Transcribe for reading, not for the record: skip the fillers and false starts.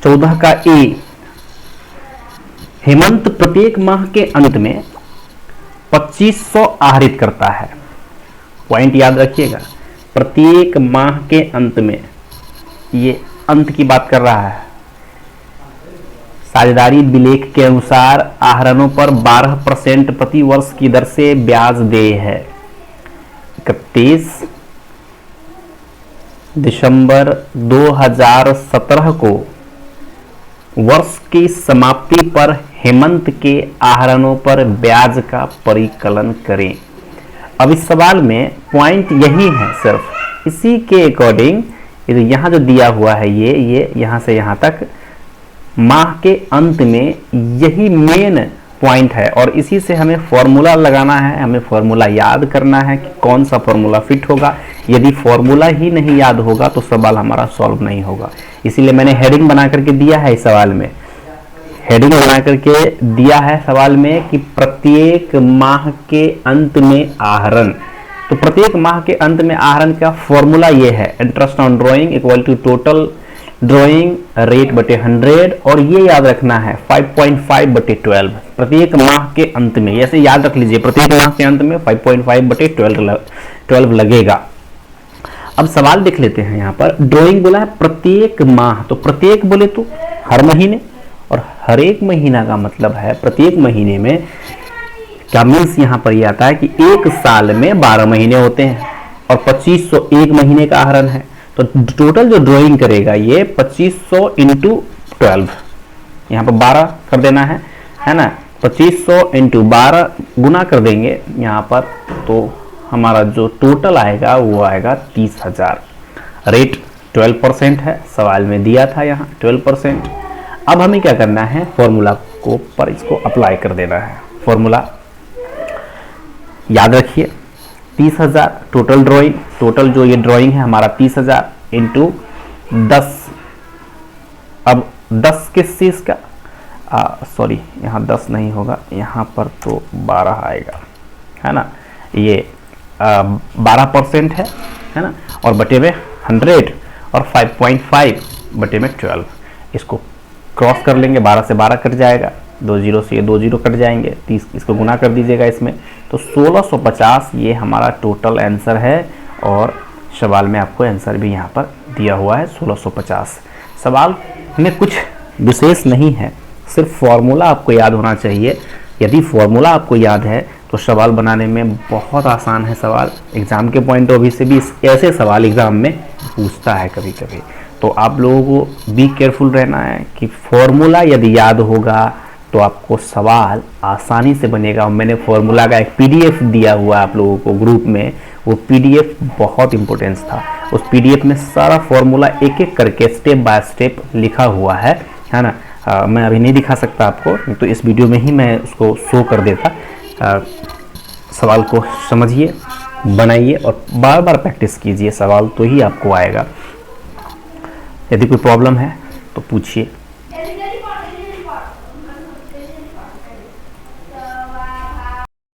14 का ए, हेमंत प्रत्येक माह के अंत में 2500 आहरित करता है। पॉइंट याद रखिएगा, प्रत्येक माह के अंत में, ये अंत की बात कर रहा है। साझेदारी विलेख के अनुसार आहरणों पर 12% प्रति वर्ष की दर से ब्याज देय है। 31 दिसंबर 2017 को वर्ष की समाप्ति पर हेमंत के आहरणों पर ब्याज का परिकलन करें। अब इस सवाल में पॉइंट यही है, सिर्फ इसी के अकॉर्डिंग यहाँ जो दिया हुआ है ये यहाँ से यहाँ तक माह के अंत में, यही मेन पॉइंट है और इसी से हमें फॉर्मूला लगाना है, हमें फॉर्मूला याद करना है कि कौन सा फॉर्मूला फिट होगा। यदि फॉर्मूला ही नहीं याद होगा तो सवाल हमारा सॉल्व नहीं होगा। इसीलिए मैंने हेडिंग बना करके दिया है इस सवाल में, हेडिंग बना करके दिया है सवाल में कि प्रत्येक माह के अंत में आहरण। तो प्रत्येक माह के अंत में आहरण का फॉर्मूला ये है, interest on drawing equal to total drawing rate बटे 100, और ये याद रखना है 5.5 बटे 12 प्रत्येक माह के अंत में। ऐसे याद रख लीजिए, प्रत्येक माह के अंत में 5.5 बटे 12 लगेगा। अब सवाल देख लेते हैं। यहाँ पर ड्राइंग बोला है प्रत्येक माह, तो प्रत्येक बोले तो हर महीने, और हर एक महीना का मतलब है प्रत्येक महीने में। क्या मीन्स यहाँ पर यह आता है कि एक साल में 12 महीने होते हैं और 2500 एक महीने का आहरण है। तो टोटल जो ड्राइंग करेगा ये 2500 इंटू 12, यहाँ पर 12 कर देना है ना। 2500 इंटू 12 गुना कर देंगे यहाँ पर, तो हमारा जो टोटल आएगा वो आएगा 30,000। रेट 12% है, सवाल में दिया था यहाँ 12%। अब हमें क्या करना है, फॉर्मूला को पर इसको अप्लाई कर देना है। फॉर्मूला याद रखिए, 30,000 टोटल ड्राइंग, टोटल जो ये ड्राइंग है हमारा 30,000 इंटू 10। अब 10 किस चीज़ का, सॉरी यहाँ 10 नहीं होगा, यहाँ पर तो 12 आएगा, है ना। ये 12% है ना, और बटे में 100 और 5.5 बटे में 12। इसको क्रॉस कर लेंगे, 12 से 12 कट जाएगा, 2 जीरो से ये 2 जीरो कट जाएंगे, 30 इसको गुना कर दीजिएगा इसमें, तो 1650 ये हमारा टोटल आंसर है। और सवाल में आपको आंसर भी यहाँ पर दिया हुआ है 1650। सवाल में कुछ विशेष नहीं है, सिर्फ फॉर्मूला आपको याद होना चाहिए। यदि फॉर्मूला आपको याद है तो सवाल बनाने में बहुत आसान है। सवाल एग्जाम के पॉइंट ऑफ व्यू से भी ऐसे सवाल एग्जाम में पूछता है कभी कभी, तो आप लोगों को बी केयरफुल रहना है कि फॉर्मूला यदि याद होगा तो आपको सवाल आसानी से बनेगा। मैंने फॉर्मूला का एक पीडीएफ दिया हुआ है आप लोगों को ग्रुप में, वो पीडीएफ बहुत इंपॉर्टेंस था। उस पीडीएफ में सारा फॉर्मूला एक एक करके स्टेप बाय स्टेप लिखा हुआ है ना। मैं अभी नहीं दिखा सकता आपको, तो इस वीडियो में ही मैं उसको शो कर देता। सवाल को समझिए, बनाइए और बार बार प्रैक्टिस कीजिए, सवाल तो ही आपको आएगा। यदि कोई प्रॉब्लम है तो पूछिए।